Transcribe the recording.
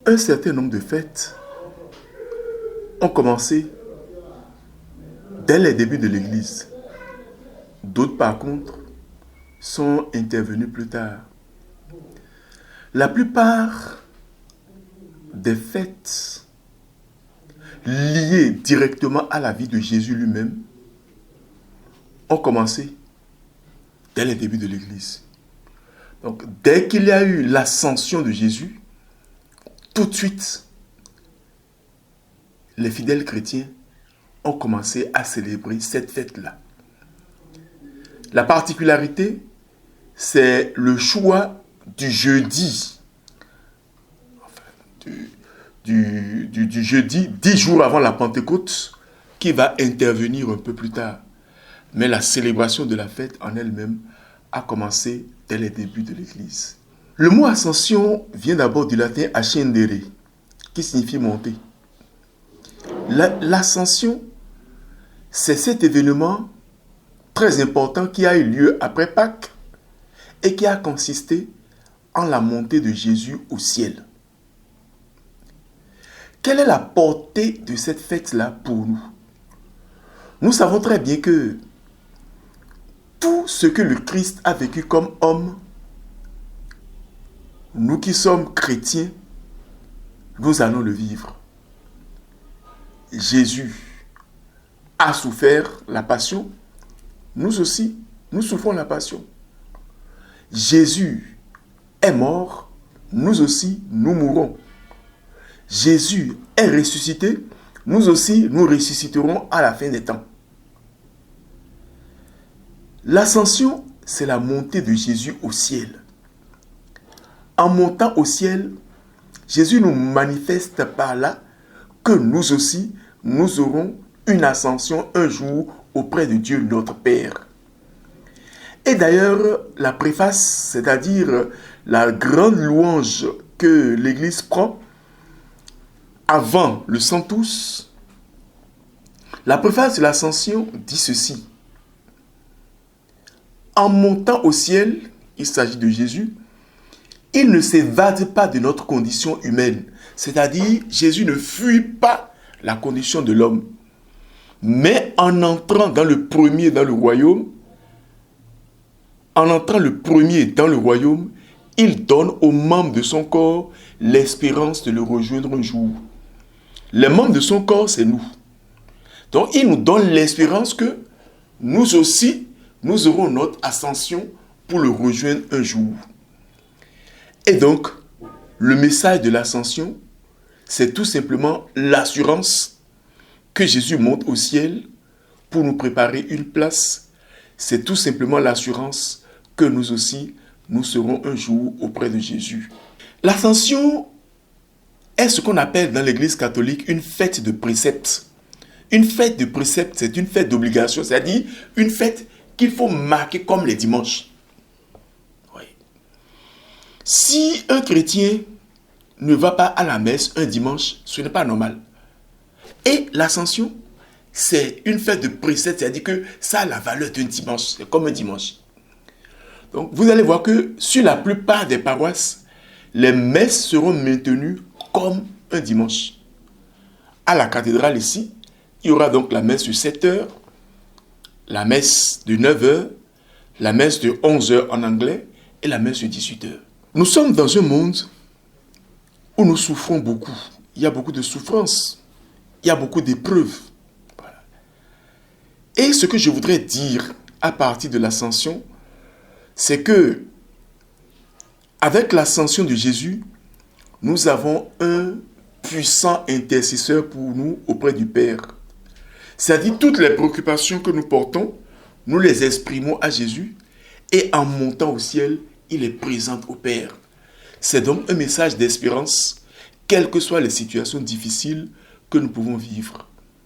Un certain nombre de fêtes ont commencé dès les débuts de l'Église. D'autres, par contre, sont intervenus plus tard. La plupart des fêtes liées directement à la vie de Jésus lui-même ont commencé dès les débuts de l'Église. Donc, dès qu'il y a eu l'ascension de Jésus, tout de suite, les fidèles chrétiens ont commencé à célébrer cette fête-là. La particularité, c'est le choix du jeudi. Du jeudi, 10 jours avant la Pentecôte, qui va intervenir un peu plus tard. Mais la célébration de la fête en elle-même a commencé dès les débuts de l'Église. Le mot ascension vient d'abord du latin ascendere, qui signifie monter. L'ascension, c'est cet événement très important qui a eu lieu après Pâques et qui a consisté en la montée de Jésus au ciel. Quelle est la portée de cette fête-là pour nous? Nous savons très bien que tout ce que le Christ a vécu comme homme, nous qui sommes chrétiens, nous allons le vivre. Jésus a souffert la passion, nous aussi, nous souffrons la passion. Jésus est mort, nous aussi, nous mourrons. Jésus est ressuscité, nous aussi, nous ressusciterons à la fin des temps. L'ascension, c'est la montée de Jésus au ciel. En montant au ciel, Jésus nous manifeste par là que nous aussi, nous aurons une ascension un jour auprès de Dieu notre Père. Et d'ailleurs, la préface, c'est-à-dire la grande louange que l'Église prend avant le Sanctus, la préface de l'ascension dit ceci. En montant au ciel, il s'agit de Jésus, il ne s'évade pas de notre condition humaine. C'est-à-dire, Jésus ne fuit pas la condition de l'homme. Mais en entrant dans le premier dans le royaume, il donne aux membres de son corps l'espérance de le rejoindre un jour. Les membres de son corps, c'est nous. Donc, il nous donne l'espérance que nous aussi, nous aurons notre ascension pour le rejoindre un jour. Et donc, le message de l'ascension, c'est tout simplement l'assurance que Jésus monte au ciel pour nous préparer une place. C'est tout simplement l'assurance que nous aussi, nous serons un jour auprès de Jésus. L'ascension est ce qu'on appelle dans l'Église catholique une fête de préceptes. Une fête de préceptes, c'est une fête d'obligation, c'est-à-dire une fête qu'il faut marquer comme les dimanches. Oui. Si un chrétien ne va pas à la messe un dimanche, ce n'est pas normal. Et l'ascension, c'est une fête de préceptes, c'est-à-dire que ça a la valeur d'un dimanche, c'est comme un dimanche. Donc vous allez voir que sur la plupart des paroisses, les messes seront maintenues comme un dimanche. À la cathédrale ici, il y aura donc la messe de 7h, la messe de 9h, la messe de 11h en anglais et la messe de 18h. Nous sommes dans un monde où nous souffrons beaucoup. Il y a beaucoup de souffrances. Il y a beaucoup d'épreuves. Voilà. Et ce que je voudrais dire à partir de l'ascension, c'est que avec l'ascension de Jésus, nous avons un puissant intercesseur pour nous auprès du Père. C'est-à-dire toutes les préoccupations que nous portons, nous les exprimons à Jésus et en montant au ciel, il est présent au Père. C'est donc un message d'espérance, quelles que soient les situations difficiles que nous pouvons vivre.